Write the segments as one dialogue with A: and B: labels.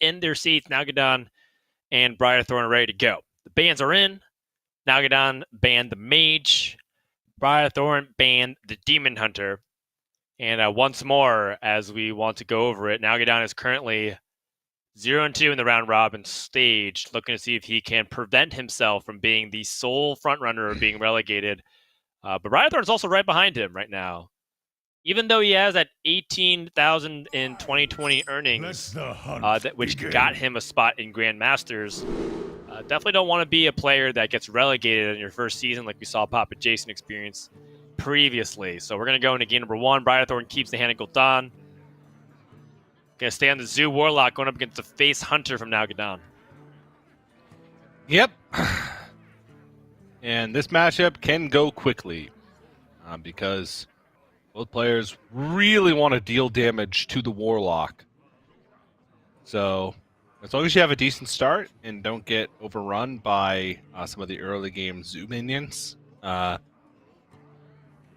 A: in their seats. Nalguidan and Briarthorn are ready to go. The bans are in. Nalguidan banned the Mage. Briarthorn banned the Demon Hunter. And once more, as we want to go over it, Nalguidan is currently 0-2 in the round robin stage, looking to see if he can prevent himself from being the sole frontrunner or being relegated. But Briarthorn is also right behind him right now. Even though he has that 18,000 in 2020 earnings, which got him a spot in Grandmasters, definitely don't want to be a player that gets relegated in your first season like we saw Papa Jason experience previously. So we're going to go into game number 1. Briarthorn keeps the hand of Gul'dan. Going to stay on the Zoo Warlock, going up against the Face Hunter from Nalguidan.
B: Yep. And this matchup can go quickly because both players really want to deal damage to the Warlock. So as long as you have a decent start and don't get overrun by some of the early game Zoo minions, I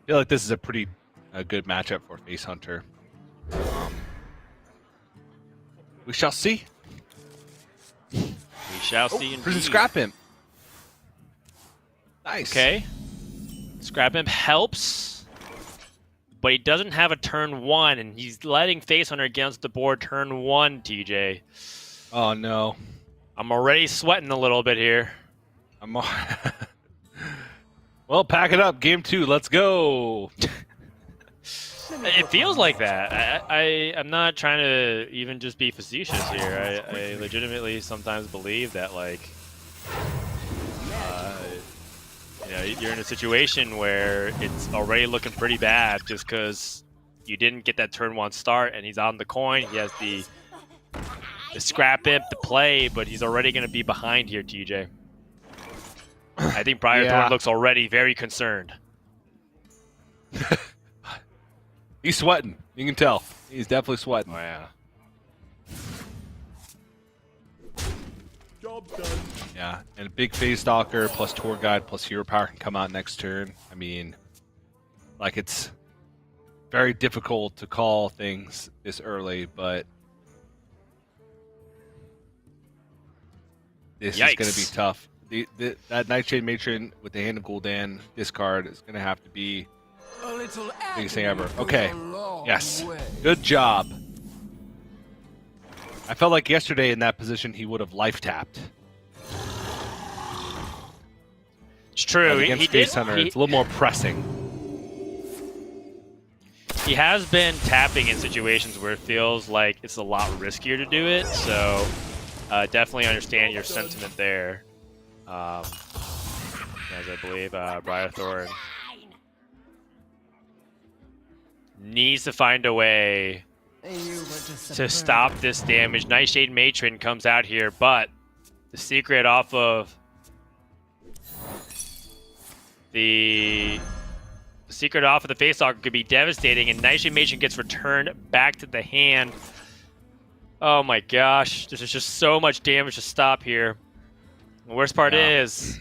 B: feel like this is a pretty good matchup for Face Hunter. We shall see.
A: We shall see indeed.
B: Prison Scrap Imp. Nice.
A: Okay. Scrap Imp helps, but he doesn't have a turn 1, and he's letting Face Hunter against the board turn 1, TJ.
B: Oh, no.
A: I'm already sweating a little bit here.
B: Well, pack it up. Game 2. Let's go.
A: It feels like that. I'm not trying to even just be facetious here. I legitimately sometimes believe that, like, you're in a situation where it's already looking pretty bad just because you didn't get that turn 1 start, and he's on the coin. He has the Scrap Imp to play, but he's already going to be behind here, TJ. I think Briarthorn looks already very concerned.
B: He's sweating. You can tell. He's definitely sweating.
A: Oh, yeah.
C: Job done.
B: Yeah, and a big Phase Stalker plus Tour Guide plus Hero Power can come out next turn. I mean, like, it's very difficult to call things this early, but this is going to be tough. That Nightshade Matron with the Hand of Gul'dan discard is going to have to be the biggest thing ever. Okay, yes, good job. I felt like yesterday in that position he would have life tapped.
A: It's true.
B: Against Face Hunter, it's a little more pressing.
A: He has been tapping in situations where it feels like it's a lot riskier to do it, so definitely understand your sentiment there. As I believe Briarthorn needs to find a way to stop this damage. Nightshade Matron comes out here, but the secret off of the Face Stalker could be devastating, and Nightshade Matron gets returned back to the hand. Oh my gosh, there's just so much damage to stop here. The worst part is,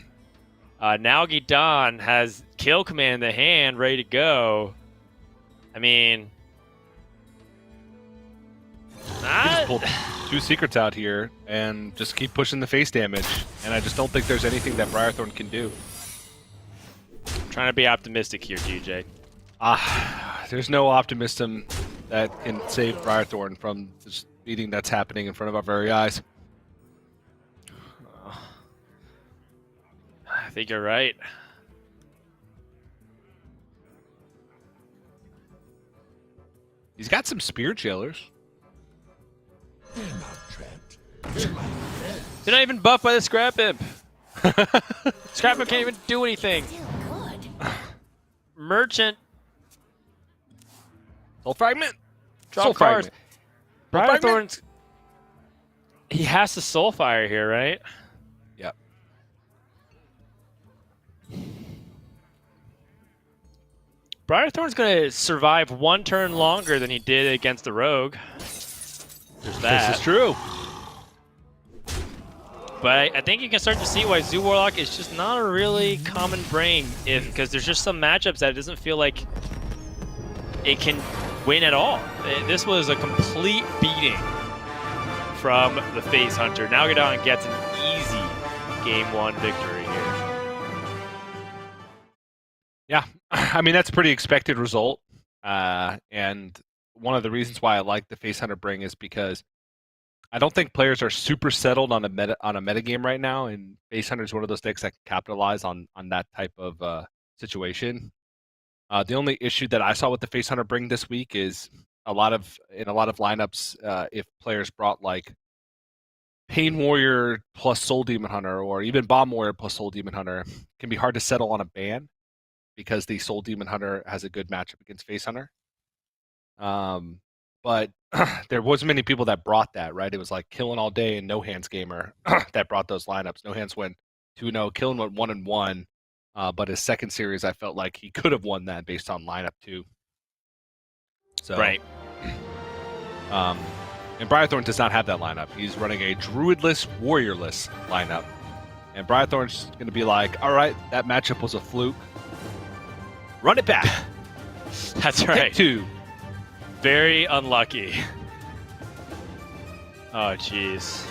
A: Nalguidan has kill command in the hand, ready to go. I mean,
B: he just pulled 2 secrets out here and just keep pushing the face damage. And I just don't think there's anything that Briarthorn can do.
A: I'm trying to be optimistic here, DJ.
B: There's no optimism that can save Briarthorn from this beating that's happening in front of our very eyes.
A: I think you're right.
B: He's got some Spirit Jailers.
A: They're not even buffed by the Scrap Imp. Scrap Imp can't even do anything. Merchant.
B: Soul Fragment.
A: Draw cards. Briarthorn's. He has to Soulfire here, right?
B: Yep.
A: Briarthorn's going to survive 1 turn longer than he did against the Rogue. There's that.
B: This is true.
A: But I think you can start to see why Zoo Warlock is just not a really common brain, because there's just some matchups that it doesn't feel like it can win at all. This was a complete beating from the Face Hunter. Nalguidan gets an easy Game 1 victory here.
B: Yeah, I mean, that's a pretty expected result. And one of the reasons why I like the Face Hunter bring is because I don't think players are super settled on a meta game right now, and Face Hunter is one of those decks that can capitalize on that type of situation. The only issue that I saw with the Face Hunter bring this week is in a lot of lineups, if players brought like Pain Warrior plus Soul Demon Hunter, or even Bomb Warrior plus Soul Demon Hunter, it can be hard to settle on a ban because the Soul Demon Hunter has a good matchup against Face Hunter. But there wasn't many people that brought that, right? It was like Killing All Day and No Hands Gamer that brought those lineups. No Hands went 2-0, Killing went 1-1. But his second series, I felt like he could have won that based on lineup too. So,
A: right.
B: And Briarthorn does not have that lineup. He's running a Druidless, Warriorless lineup. And Briarthorn's going to be like, all right, that matchup was a fluke. Run it back.
A: That's right.
B: Pick 2.
A: Very unlucky. Oh, jeez.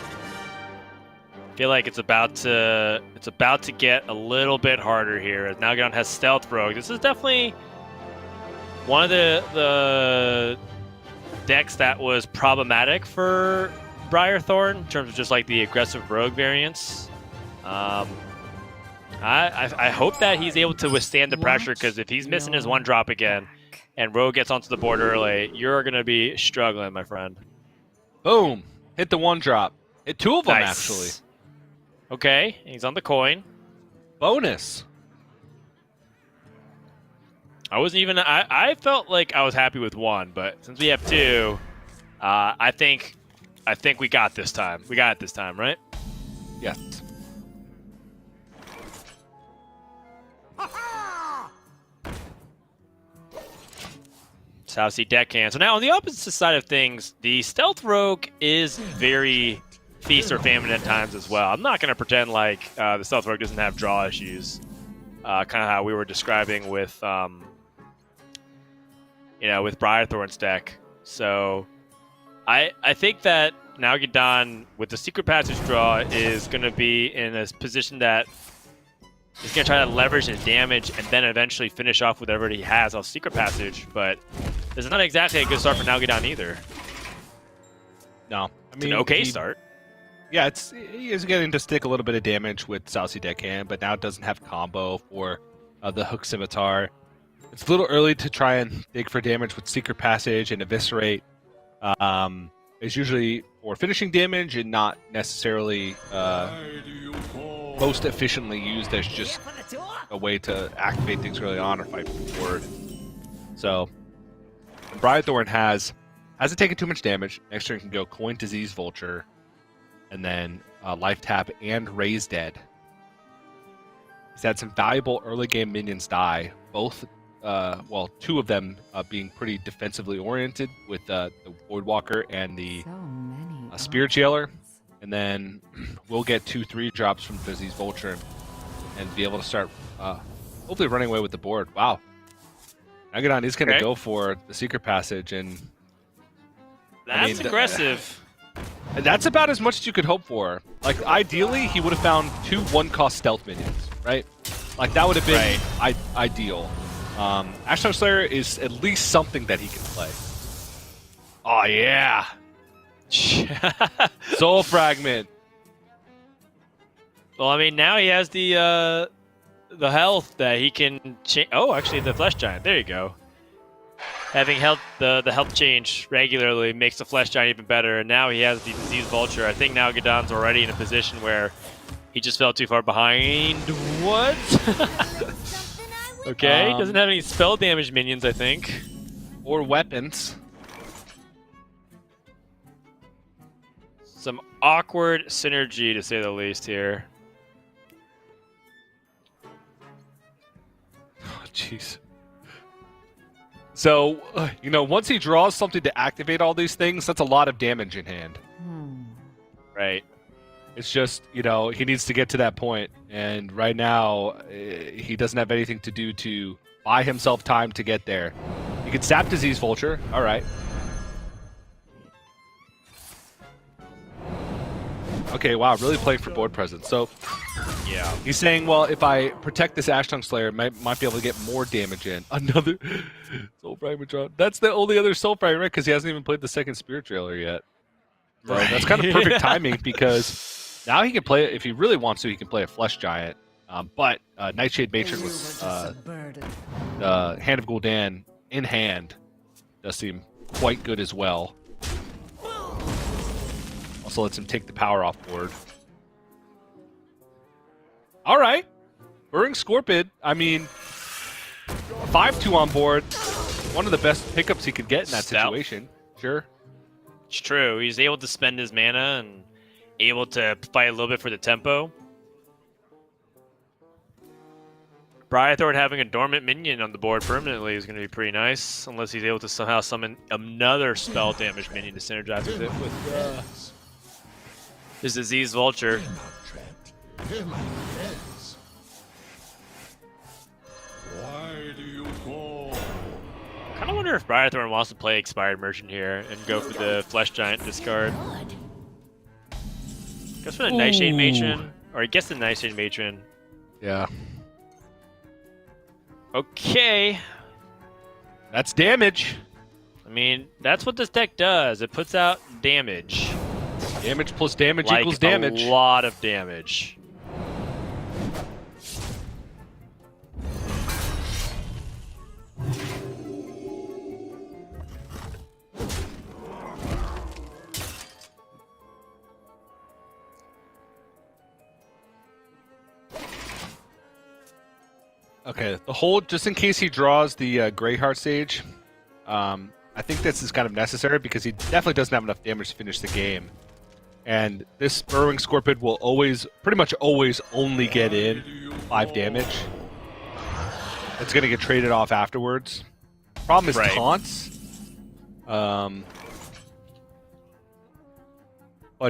A: Feel like it's about to get a little bit harder here. As Nalguidan has Stealth Rogue. This is definitely one of the decks that was problematic for Briarthorn in terms of just like the aggressive Rogue variants. I hope that he's able to withstand the pressure, because if he's missing his 1-drop again and Rogue gets onto the board early, you're going to be struggling, my friend.
B: Boom. Hit the 1-drop. Hit 2 of them,
A: Nice.
B: actually.
A: Okay, he's on the coin.
B: Bonus.
A: I wasn't even. I felt like I was happy with 1, but since we have 2, I think we got this time. We got it this time, right?
B: Yes.
A: Southsea Deckhand. So now on the opposite side of things, the Stealth Rogue is very feast or famine at times as well. I'm not going to pretend like the Stealth Rogue doesn't have draw issues, kind of how we were describing with, with Briarthorn's deck. So I think that Nalguidan with the Secret Passage draw is going to be in a position that he's going to try to leverage his damage and then eventually finish off with whatever he has off Secret Passage, but this is not exactly a good start for Nalguidan either.
B: No.
A: It's an okay start.
B: Yeah, he is getting to stick a little bit of damage with Southsea Deckhand, but now it doesn't have combo for the Hook Scimitar. It's a little early to try and dig for damage with Secret Passage and Eviscerate. It's usually for finishing damage and not necessarily most efficiently used as just a way to activate things early on or fight forward. So, Briarthorn hasn't taken too much damage. Next turn can go Coin Disease Vulture, and then Life Tap and Raise Dead. He's had some valuable early game minions die, both, 2 of them being pretty defensively oriented with the Voidwalker and the Spirit Jailer. And then we'll get 2 3-drops from Disease Vulture and be able to start hopefully running away with the board. Wow. Nalguidan is going to go for the Secret Passage, and
A: that's aggressive.
B: That's about as much as you could hope for. Like, ideally, he would have found 2 1-cost stealth minions, right? Like, that would have been ideal. Ashtar Slayer is at least something that he can play. Oh, yeah. Soul Fragment.
A: Well, I mean, now he has the health that he can change. Oh, actually, the Flesh Giant. There you go. Having health, the health change regularly makes the Flesh Giant even better, and now he has the Disease Vulture. I think Nalguidan's already in a position where he just fell too far behind. What? Okay, doesn't have any spell damage minions, I think.
B: Or weapons.
A: Some awkward synergy, to say the least, here.
B: Oh, jeez. So, once he draws something to activate all these things, that's a lot of damage in hand.
A: Right.
B: It's just, he needs to get to that point. And right now, he doesn't have anything to do to buy himself time to get there. He can sap Disease Vulture. All right. Okay, wow, really playing for board presence. So
A: Yeah.
B: he's saying, well, if I protect this Ash Tongue Slayer, might be able to get more damage in. Another Soul Fragment draw. That's the only other Soul Fragment, right? Because he hasn't even played the second Spirit Trailer yet. So
A: Right.
B: that's kind of perfect timing because now he can play it. If he really wants to, he can play a Flesh Giant. But Nightshade Matron with the Hand of Gul'dan in hand does seem quite good as well. Also lets him take the power off board. All right. Burrowing Scorpid, I mean, 5-2 on board. One of the best pickups he could get in that situation. Sure.
A: It's true. He's able to spend his mana and able to fight a little bit for the tempo. Briarthorn having a dormant minion on the board permanently is going to be pretty nice, unless he's able to somehow summon another spell damage minion to synergize with it with his Disease Vulture. Kind of wonder if Briarthorn wants to play Expired Merchant here and go for the Flesh Giant discard. Goes for the Nightshade Matron, or he gets the Nightshade Matron.
B: Yeah.
A: Okay.
B: That's damage.
A: I mean, that's what this deck does. It puts out damage.
B: Damage plus damage
A: Like
B: equals damage.
A: a lot of damage.
B: Okay, the hold, just in case he draws the Greyheart Sage, I think this is kind of necessary because he definitely doesn't have enough damage to finish the game. And this Burrowing Scorpid will always, pretty much always, only get in 5 damage. It's going to get traded off afterwards. Problem is taunts. But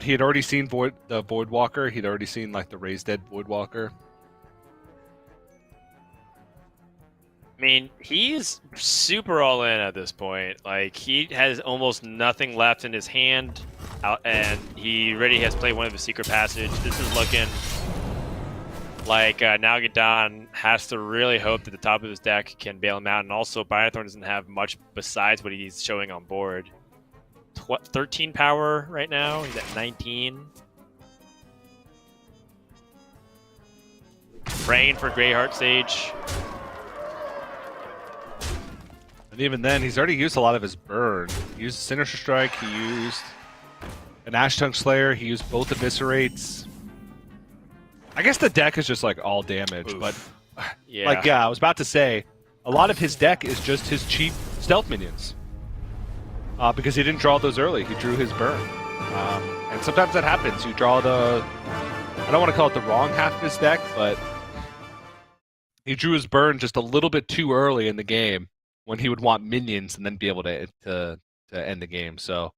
B: he had already seen the Voidwalker. He'd already seen like the Raised Dead Voidwalker.
A: I mean, he's super all in at this point. Like, he has almost nothing left in his hand, and he already has played one of his secret passage. This is looking like Nalguidan has to really hope that the top of his deck can bail him out, and also Briarthorn doesn't have much besides what he's showing on board. 13 power right now. He's at 19. Praying for Greyheart Sage.
B: And even then, he's already used a lot of his burn. He used Sinister Strike, he used an Ash Tongue Slayer, he used both Eviscerates. I guess the deck is just like all damage, but I was about to say, a lot of his deck is just his cheap stealth minions. Because he didn't draw those early, he drew his burn. And sometimes that happens, you draw I don't want to call it the wrong half of his deck, but he drew his burn just a little bit too early in the game, when he would want minions and then be able to end the game. So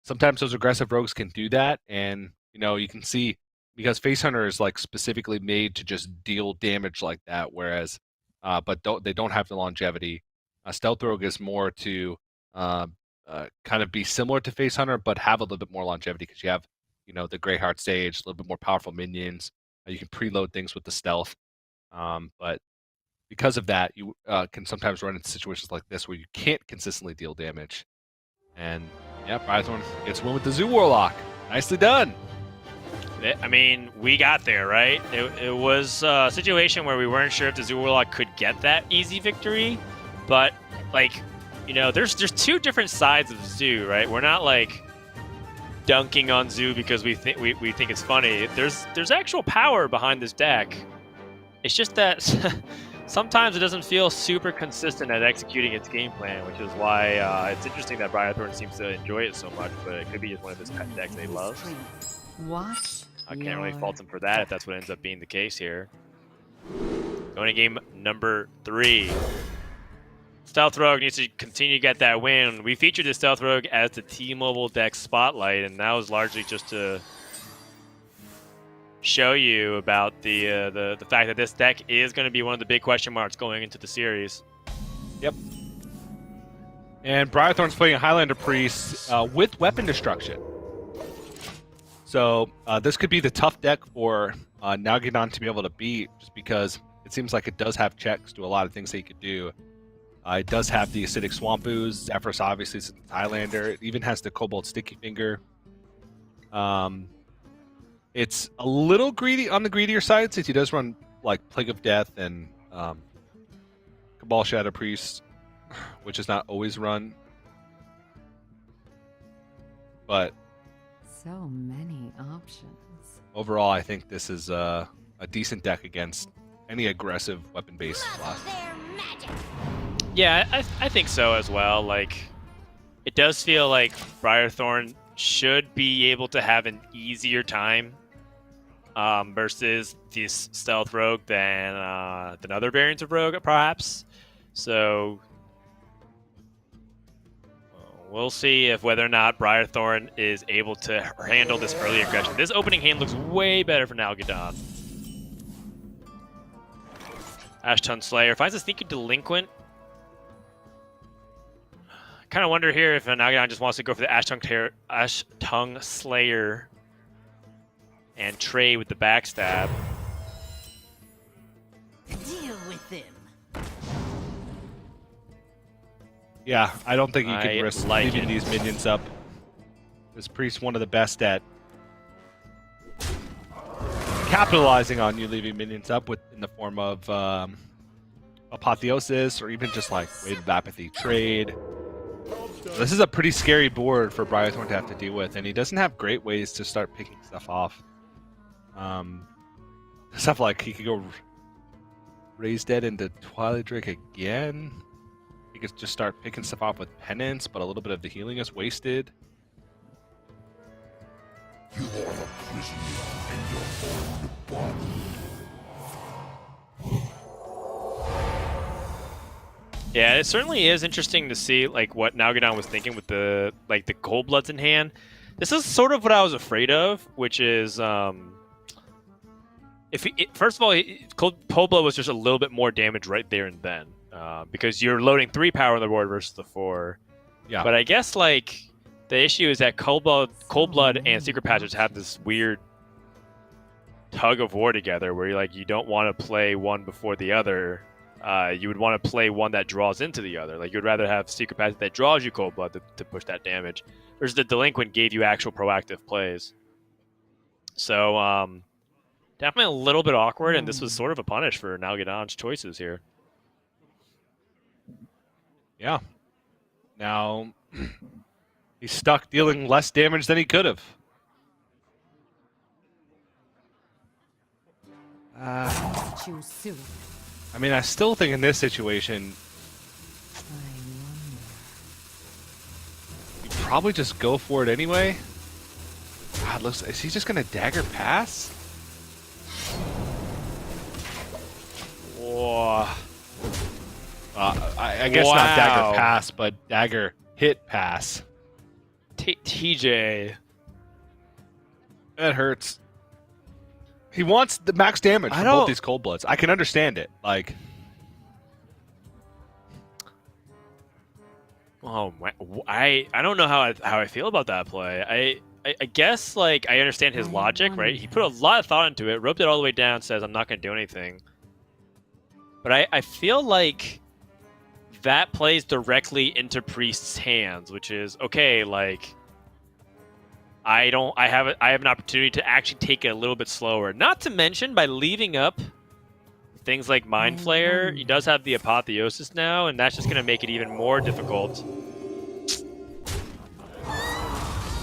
B: sometimes those aggressive rogues can do that, and you can see because Face Hunter is like specifically made to just deal damage like that, whereas but they don't have the longevity. Stealth Rogue is more to kind of be similar to Face Hunter, but have a little bit more longevity because you have the Greyheart Sage, a little bit more powerful minions. You can preload things with the stealth, but because of that, you can sometimes run into situations like this where you can't consistently deal damage. And yeah, Briarthorn gets win with the Zoo Warlock. Nicely done.
A: I mean, we got there, right? It was a situation where we weren't sure if the Zoo Warlock could get that easy victory, but there's two different sides of Zoo, right? We're not like dunking on Zoo because we think it's funny. There's actual power behind this deck. It's just that sometimes it doesn't feel super consistent at executing its game plan, which is why it's interesting that Briarthorn seems to enjoy it so much, but it could be just one of his pet decks that he loves.
C: What?
A: I can't really fault him for that if that's what ends up being the case here. Going to game number 3. Stealth Rogue needs to continue to get that win. We featured the Stealth Rogue as the T-Mobile deck spotlight, and that was largely just to show you about the fact that this deck is going to be one of the big question marks going into the series.
B: Yep. And Briarthorn's playing a Highlander Priest with Weapon Destruction. So this could be the tough deck for Nalguidan to be able to beat, just because it seems like it does have checks to a lot of things that he could do. It does have the Acidic Swamp Ooze. Zephyros obviously is a Highlander. It even has the Cobalt Sticky Finger. It's a little greedy on the greedier side, since he does run like Plague of Death and Cabal Shadow Priest, which is not always run. But
C: so many options.
B: Overall, I think this is a decent deck against any aggressive weapon-based class.
A: Yeah, I think so as well. Like, it does feel like Briarthorn should be able to have an easier time versus this stealth rogue than other variants of rogue, perhaps. So we'll see if whether or not Briarthorn is able to handle this early aggression. This opening hand looks way better for Nalguidan. Ashtongue Slayer finds a sneaky delinquent. Kind of wonder here if Nalguidan just wants to go for the Ashtongue Slayer and trade with the backstab.
D: Deal with them.
B: Yeah, I don't think you can risk
A: like
B: leaving these minions up. This priest one of the best at capitalizing on you leaving minions up in the form of Apotheosis, or even just like Wave of Apathy trade. This is a pretty scary board for Briarthorn to have to deal with, and he doesn't have great ways to start picking stuff off. Stuff like he could go Raise Dead into Twilight Drake again. He could just start picking stuff off with Penance, but a little bit of the healing is wasted.
E: You are a prisoner in your own body.
A: Yeah, it certainly is interesting to see like what Nalguidan was thinking with the Cold Bloods in hand. This is sort of what I was afraid of, which is first of all, Cold Blood was just a little bit more damage right there and then, because you're loading 3 power on the board versus the 4.
B: Yeah.
A: But I guess like the issue is that Cold Blood and Secret Passage have this weird tug of war together, where you don't want to play one before the other. You would want to play one that draws into the other. Like, you'd rather have Secret Passage that draws you Cold Blood to push that damage, versus the Delinquent gave you actual proactive plays. So, definitely a little bit awkward, and this was sort of a punish for Nalguidan's choices here.
B: Yeah. Now, he's stuck dealing less damage than he could have.
C: Choose soon.
B: I mean, I still think in this situation, you probably just go for it anyway. God, is he just gonna dagger pass?
A: Whoa.
B: I guess not dagger pass, but dagger hit pass.
A: TJ.
B: That hurts. He wants the max damage from both these Cold Bloods. I can understand it. Like,
A: oh my! I don't know how I feel about that play. I guess like I understand his logic, right? He put a lot of thought into it, roped it all the way down, says I'm not going to do anything. But I feel like that plays directly into Priest's hands, which is okay. Like, I have an opportunity to actually take it a little bit slower. Not to mention, by leaving up things like Mind Flayer, he does have the Apotheosis now, and that's just going to make it even more difficult.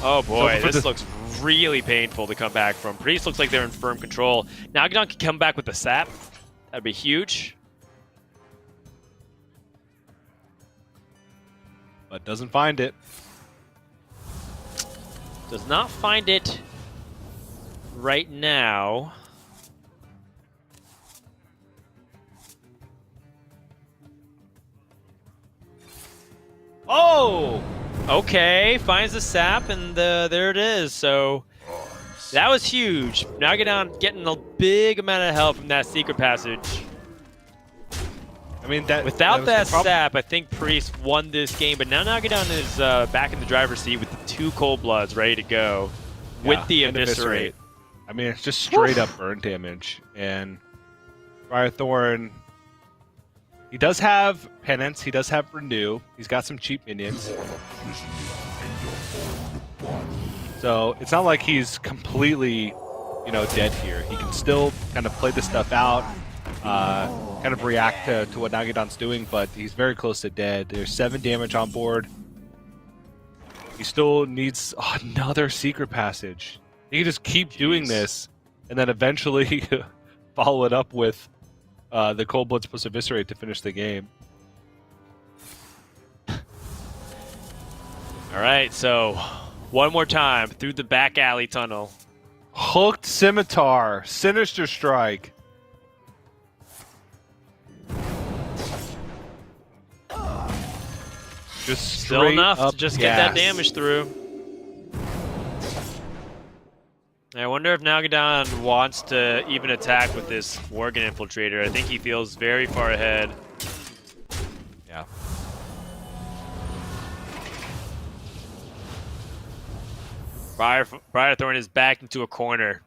A: Oh boy, this looks really painful to come back from. Priest looks like they're in firm control. Nalguidan can come back with the sap. That'd be huge.
B: but doesn't find it.
A: Does not find it right now. Oh! Okay, finds the sap, and there it is. So that was huge. Nalguidan getting a big amount of help from that secret passage.
B: I mean,
A: without that sap, I think Priest won this game. But now Nalguidan is back in the driver's seat with the 2 Cold Bloods ready to go. with the
B: and
A: Eviscerate.
B: I mean, it's just straight up burn damage. And Briarthorn, he does have Penance, he does have Renew, he's got some cheap minions. So it's not like he's completely, dead here. He can still kind of play this stuff out, kind of react to what Nalguidan's doing, but he's very close to dead. There's 7 damage on board. He still needs another secret passage. He can just keep doing this, and then eventually follow it up with the Cold Bloods plus Eviscerate to finish the game.
A: All right, so one more time through the back alley tunnel.
B: Hooked Scimitar, Sinister Strike. Just
A: Still enough
B: up
A: to just get that
B: gas.
A: damage through. I wonder if Nalguidan wants to even attack with this Worgen Infiltrator. I think he feels very far ahead.
B: Yeah.
A: Briarthorn is backed into a corner.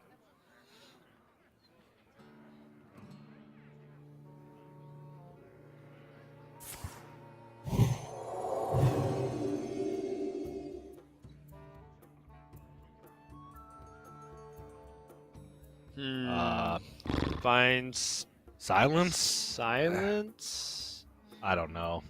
A: Finds
B: Silence?
A: silence.
B: I don't know.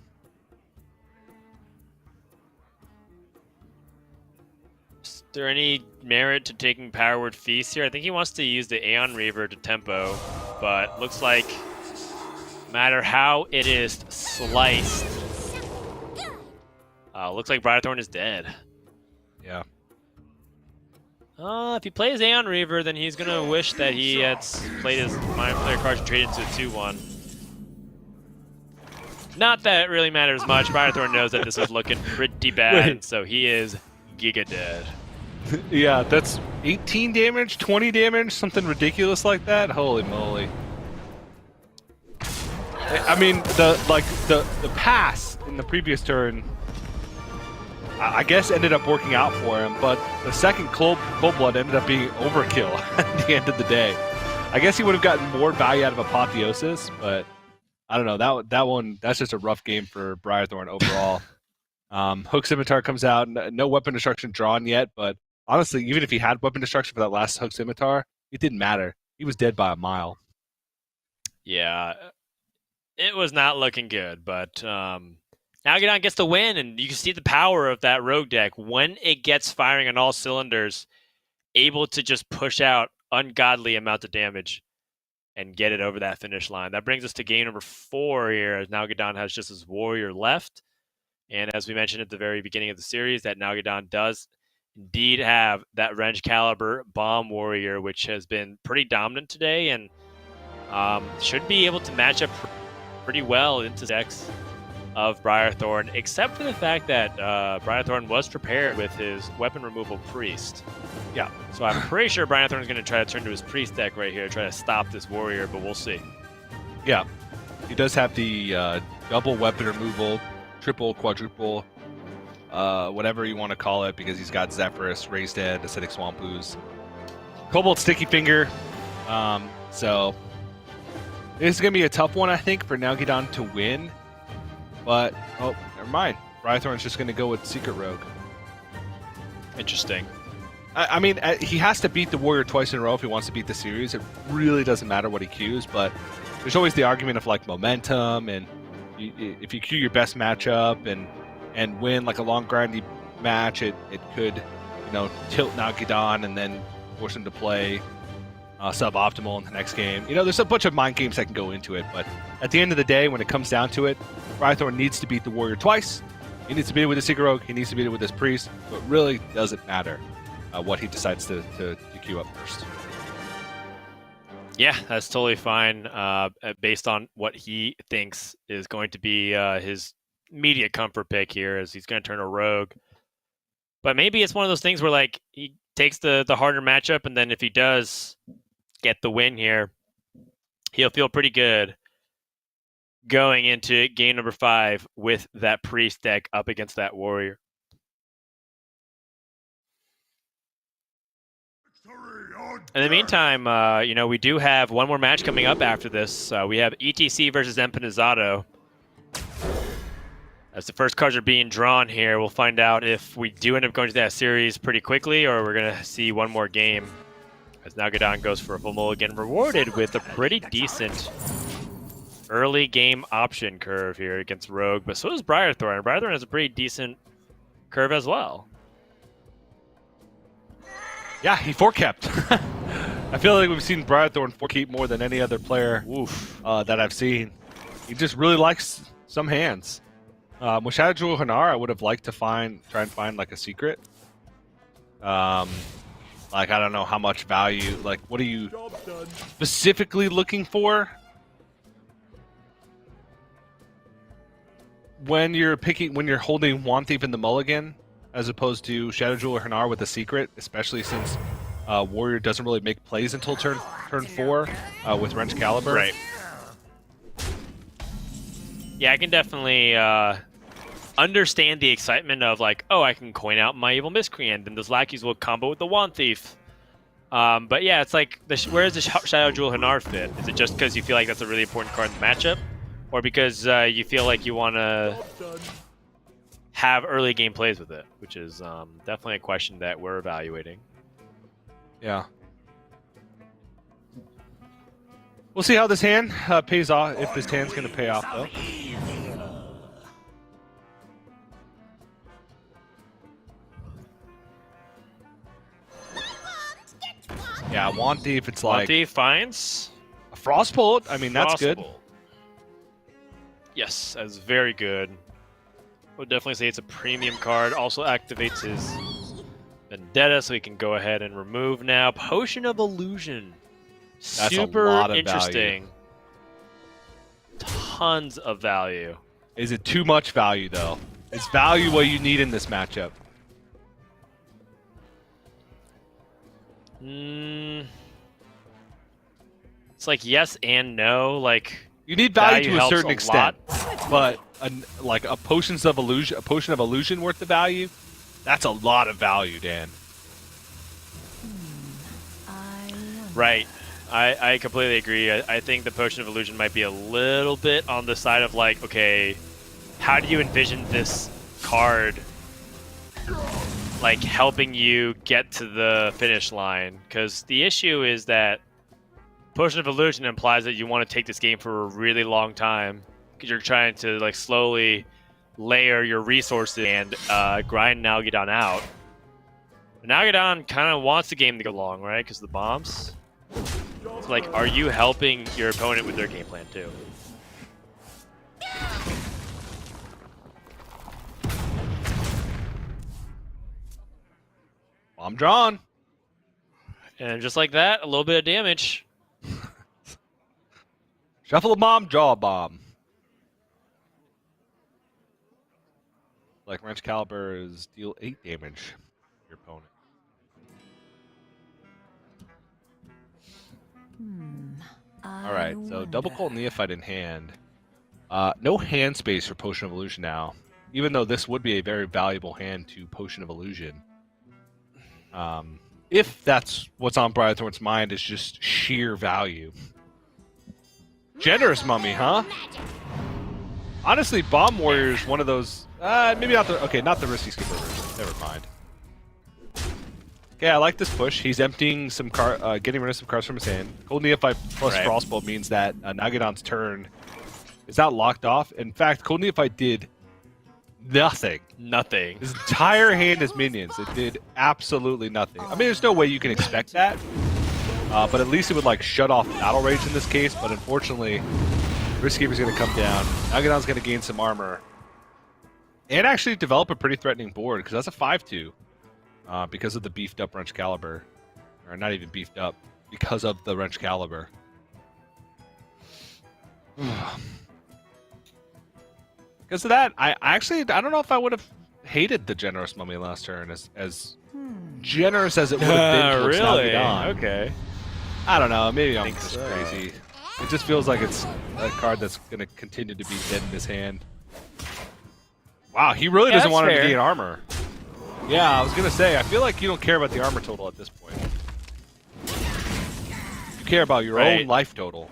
A: Is there any merit to taking Power Word Feast here? I think he wants to use the Aeon Reaver to tempo, but looks like no matter how it is sliced, looks like Briarthorn is dead.
B: Yeah.
A: If he plays Aeon Reaver, then he's going to wish that he had played his Mind Player cards and traded into a 2-1. Not that it really matters much. Briarthorn knows that this is looking pretty bad, so he is giga dead.
B: Yeah, that's 18 damage, 20 damage, something ridiculous like that. Holy moly! I mean, the pass in the previous turn, I guess, ended up working out for him, but the second Cold Blood ended up being overkill at the end of the day. I guess he would have gotten more value out of Apotheosis, but I don't know. That's just a rough game for Briarthorn overall. Hook Scimitar comes out, no weapon destruction drawn yet, but honestly, even if he had weapon destruction for that last Hook Scimitar, it didn't matter. He was dead by a mile.
A: Yeah, it was not looking good, but Nalguidan gets the win, and you can see the power of that rogue deck. When it gets firing on all cylinders, able to just push out ungodly amounts of damage and get it over that finish line. That brings us to game number 4 here, as Nalguidan has just his warrior left. And as we mentioned at the very beginning of the series, that Nalguidan does indeed have that Renge Caliber Bomb Warrior, which has been pretty dominant today and should be able to match up pretty well into decks of Briarthorn, except for the fact that Briarthorn was prepared with his weapon removal Priest.
B: Yeah.
A: So I'm pretty sure Briarthorn is going to try to turn to his Priest deck right here, try to stop this warrior, but we'll see.
B: Yeah. He does have the double weapon removal, triple, quadruple, whatever you want to call it, because he's got Zephyrus, Raised Dead, Acidic Swamp Ooze, Cobalt Sticky Finger. So this is going to be a tough one, I think, for Nalguidan to win. But, oh, never mind. Briarthorn's just going to go with Secret Rogue.
A: Interesting.
B: I mean, he has to beat the Warrior twice in a row if he wants to beat the series. It really doesn't matter what he queues, but there's always the argument of, like, momentum, and if you queue your best matchup and win, like, a long, grindy match, it could, tilt Nalguidan and then force him to play suboptimal in the next game. There's a bunch of mind games that can go into it, but at the end of the day, when it comes down to it, Briarthorn needs to beat the Warrior twice. He needs to beat it with his Secret Rogue. He needs to beat it with his Priest. So it really doesn't matter what he decides to queue up first.
A: Yeah, that's totally fine, based on what he thinks is going to be his immediate comfort pick here, as he's going to turn a Rogue. But maybe it's one of those things where, like, he takes the harder matchup, and then if he does get the win here, he'll feel pretty good going into game number 5 with that Priest deck up against that Warrior. In the meantime, you know, we do have one more match coming up after this. We have ETC versus Empanizado. As the first cards are being drawn here, we'll find out if we do end up going to that series pretty quickly, or we're going to see one more game. As Nalguidan goes for a full mulligan, rewarded with a pretty decent early game option curve here against Rogue, but so does Briarthorn. Briarthorn has a pretty decent curve as well.
B: Yeah, he forekept. I feel like we've seen Briarthorn forekeep more than any other player that I've seen. He just really likes some hands. With Shadow Jewel Hanar, I would have liked to try and find like a secret. Like, I don't know how much value, like, what are you specifically looking for? When you're holding Wand Thief in the mulligan, as opposed to Shadow Jewel or Hanar with a secret, especially since Warrior doesn't really make plays until turn 4 with Wrench Caliber.
A: Right. Yeah, I can definitely understand the excitement of like, oh, I can coin out my Evil Miscreant, and those lackeys will combo with the Wand Thief. But yeah, it's like, where does the Shadow Jewel Hanar fit? Is it just because you feel like that's a really important card in the matchup? Or because you feel like you want to have early game plays with it? Which is definitely a question that we're evaluating.
B: Yeah. We'll see how this hand pays off, if this hand's going to pay off, though. Yeah, Wand Thief, it's like...
A: Wand Thief finds
B: a Frostbolt. I mean, that's good.
A: Yes, that's very good. Would definitely say it's a premium card. Also activates his Vendetta, so he can go ahead and remove now. Potion of Illusion.
B: That's
A: super
B: a lot of
A: interesting.
B: Value.
A: Tons of value.
B: Is it too much value, though? Is value what you need in this matchup?
A: It's like yes and no. Like,
B: you need value to a
A: helps
B: certain extent, but like a potion of illusion worth of value, that's a lot of value, Dan.
A: Right. I completely agree. I think the Potion of Illusion might be a little bit on the side of like, okay, how do you envision this card like helping you get to the finish line? Because the issue is that Potion of Illusion implies that you want to take this game for a really long time because you're trying to like slowly layer your resources and grind Nalguidan out. Nalguidan kind of wants the game to go long, right? Because of the bombs. So, like, are you helping your opponent with their game plan too?
B: Bomb drawn.
A: And just like that, a little bit of damage.
B: Shuffle a bomb, draw a bomb. Like Wrench Caliber is deal 8 damage to your opponent. Alright, so double Cold Neophyte in hand. No hand space for Potion of Illusion now. Even though this would be a very valuable hand to Potion of Illusion. If that's what's on Briarthorn's mind, is just sheer value. Generous Mummy, huh? Honestly, Bomb Warrior is one of those... maybe not the... Okay, not the Risky Skipper version. Never mind. Okay, I like this push. He's emptying some getting rid of some cards from his hand. Cold Neophyte plus Frostbolt means that Nalguidan's turn is not locked off. In fact, Cold Neophyte did nothing.
A: Nothing.
B: His entire hand is minions. It did absolutely nothing. I mean, there's no way you can expect that. But at least it would like shut off Battle Rage in this case. But unfortunately, Riskkeeper's going to come down. Nalguidan's going to gain some armor. And actually develop a pretty threatening board, because that's a 5-2. Because of the beefed up Wrench Caliber. Or not even beefed up, because of the Wrench Caliber. Because of that, I don't know if I would have hated the Generous Mummy last turn as generous as it would have been towards
A: really?
B: Nalguidan.
A: Okay.
B: I don't know, maybe I'm just crazy. It just feels like it's a card that's going to continue to be dead in his hand. Wow, he really doesn't want him to gain armor. Yeah, I was going to say, I feel like you don't care about the armor total at this point. care about your
A: Right.
B: own life total.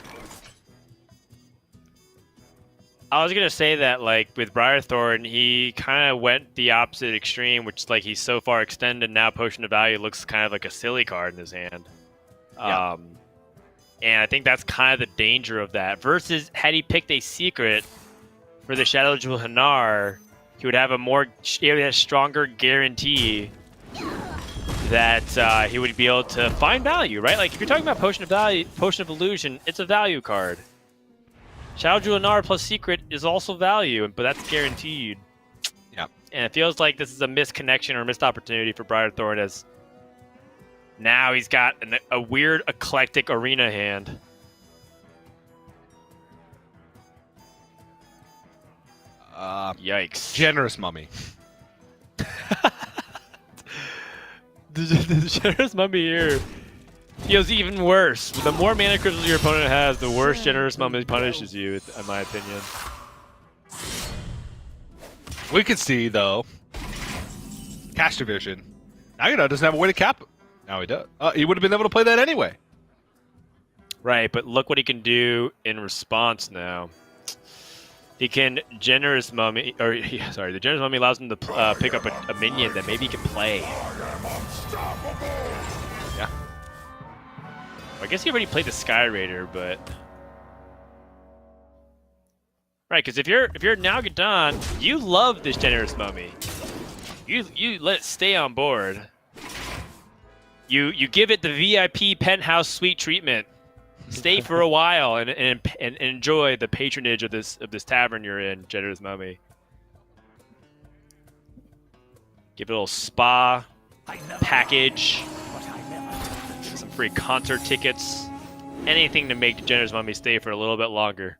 A: I was gonna say that, like, with Briarthorn, he kind of went the opposite extreme, which, like, he's so far extended now. Potion of Value looks kind of like a silly card in his hand.
B: Yeah.
A: And I think that's kind of the danger of that. Versus, had he picked a secret for the Shadow Jewel Hanar, he would have a stronger guarantee that he would be able to find value, right? Like, if you're talking about Potion of Value, Potion of Illusion, it's a value card. Shadow Jewel Hanar plus Secret is also value, but that's guaranteed.
B: Yeah.
A: And it feels like this is a missed connection or missed opportunity for Briarthorn, as now he's got a weird, eclectic arena hand. Yikes.
B: Generous Mummy.
A: The Generous Mummy here feels even worse. The more mana crystals your opponent has, the worse Generous Mummy punishes you, in my opinion.
B: We could see, though, Cash Division. Nalguidan doesn't have a way to cap him. Now he does. He would have been able to play that anyway.
A: Right, but look what he can do in response now. He can Generous Mummy, or sorry, the Generous Mummy allows him to pick up a minion that maybe he can play.
B: Yeah.
A: I guess he already played the Sky Raider, but right, because if you're Nalguidan, you love this Generous Mummy. You let it stay on board. You give it the VIP penthouse suite treatment. Stay for a while and enjoy the patronage of this tavern you're in, Generous Mummy. Give it a little spa package, some free concert tickets, anything to make the Generous Mummy stay for a little bit longer.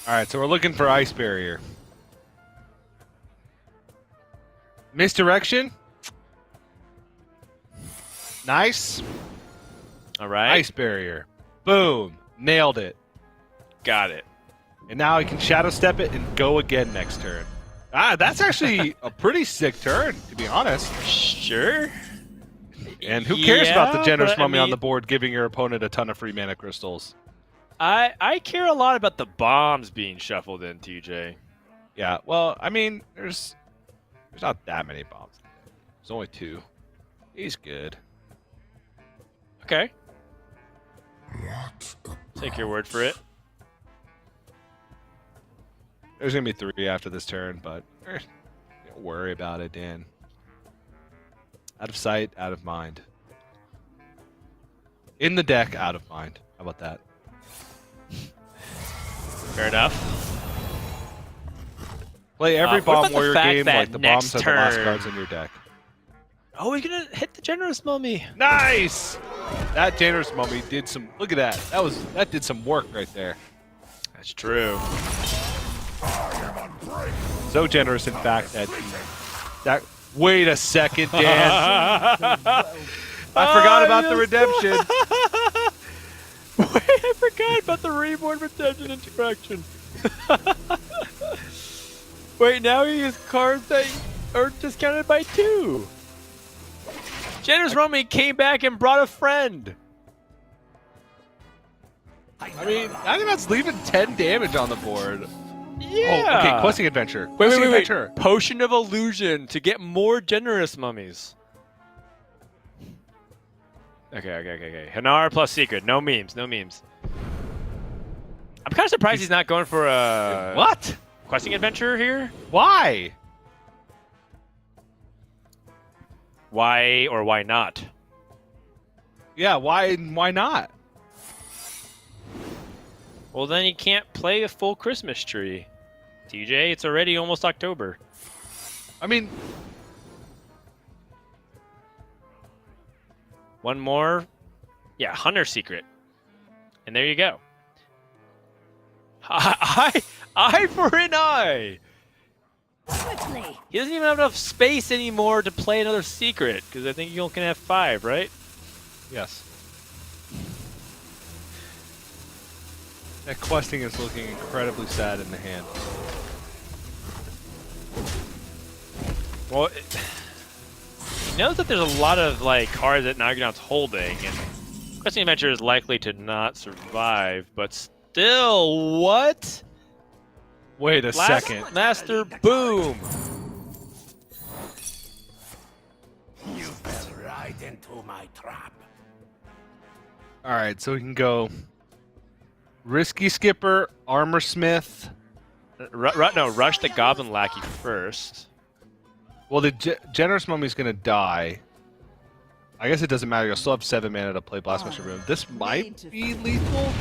B: All right, so we're looking for Ice Barrier. Misdirection. Nice.
A: All right.
B: Ice Barrier. Boom. Nailed it.
A: Got it.
B: And now he can Shadow Step it and go again next turn. That's actually a pretty sick turn, to be honest.
A: Sure.
B: And who cares about the Generous
A: but,
B: Mummy
A: I
B: on the
A: mean,
B: board giving your opponent a ton of free mana crystals?
A: I care a lot about the bombs being shuffled in, TJ.
B: Yeah, well, I mean, there's not that many bombs. There's only 2. He's good.
A: Okay. Take your word for it.
B: There's going to be 3 after this turn, but don't worry about it, Dan. Out of sight, out of mind. In the deck, out of mind. How about that?
A: Fair enough.
B: Play every
A: what
B: Bomb
A: about the
B: Warrior
A: fact
B: game
A: that
B: like the
A: next
B: bombs are the last
A: turn-
B: cards in your deck.
A: Oh, he's gonna hit the Generous Mummy.
B: Nice! That Generous Mummy did some... Look at that. That did some work right there.
A: That's true.
B: So generous, in fact, that wait a second, Dan. I forgot about the redemption.
A: Wait, I forgot about the Reborn Redemption interaction. Wait, now he has cards that are discounted by 2. Generous Mummy came back and brought a friend.
B: I mean, Nalguidan's leaving 10 damage on the board.
A: Yeah.
B: Oh, okay, Questing Adventure.
A: Wait,
B: Questing
A: wait, wait.
B: Adventure.
A: Potion of Illusion to get more Generous Mummies. Okay. Hanar plus Secret. No memes. I'm kind of surprised he's not going for a...
B: What?
A: Questing Adventure here?
B: Why?
A: Why or why not?
B: Yeah, why not?
A: Well, then you can't play a full Christmas tree. TJ, it's already almost October.
B: I mean...
A: One more. Yeah, Hunter Secret. And there you go. Eye for an eye!
C: Quickly.
A: He doesn't even have enough space anymore to play another secret, because I think you can have 5, right?
B: Yes. That questing is looking incredibly sad in the hand.
A: Well, He knows that there's a lot of like cards that Nalguidan's holding, and Questing Adventure is likely to not survive, but still, what?
B: Wait a second.
A: Master Boom!
E: You fell right into my trap.
B: All right, so we can go Risky Skipper, Armor Smith.
A: No, rush the Goblin Lackey first.
B: Well, the Generous Mummy's going to die. I guess it doesn't matter. You'll still have 7 mana to play Blastmaster Boom. This might be lethal.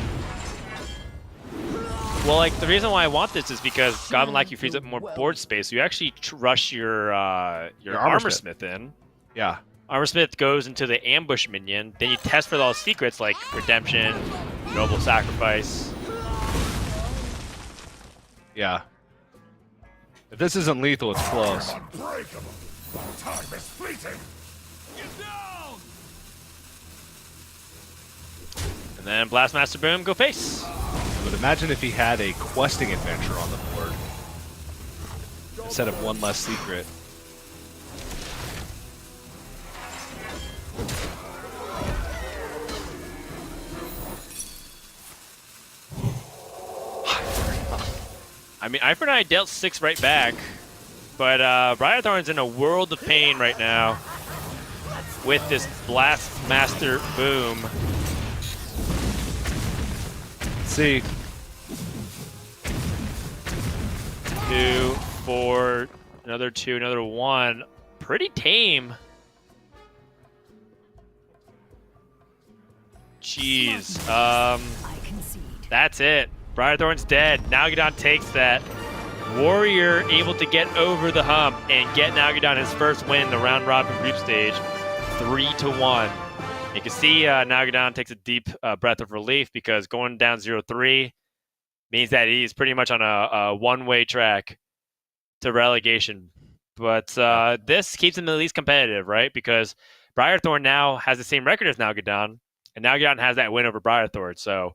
A: Well, like, the reason why I want this is because Goblin Lackey frees up more board space. So you actually rush your Armor Smith in.
B: Yeah.
A: Armor Smith goes into the ambush minion. Then you test for all the secrets like Redemption, Noble Sacrifice.
B: Yeah. If this isn't lethal, it's close.
E: Unbreakable. Time is fleeting.
A: And then Blastmaster Boom, go face.
B: But imagine if he had a questing adventure on the board instead of one less secret.
A: I mean, Eye for an Eye dealt 6 right back, but Briarthorn's in a world of pain right now with this Blastmaster Boom.
B: Let's see.
A: 2, 4, another 2, another 1. Pretty tame. Jeez.
C: I concede.
A: That's it. Briarthorn's dead. Nalguidan takes that. Warrior able to get over the hump and get Nalguidan his first win in the round robin group stage, 3-1. You can see Nalguidan takes a deep breath of relief because going down 0-3 means that he's pretty much on a one-way track to relegation. But this keeps him at least competitive, right? Because Briarthorn now has the same record as Nalguidan, and Nalguidan has that win over Briarthorn. So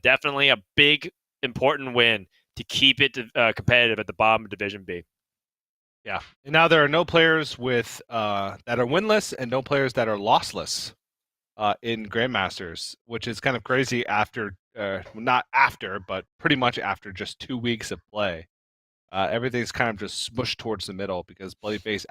A: definitely a big, important win to keep it competitive at the bottom of Division B.
B: Yeah. And now there are no players with that are winless and no players that are lossless in Grandmasters, which is kind of crazy after, not after, but pretty much after just 2 weeks of play. Everything's kind of just smushed towards the middle because Bloody Face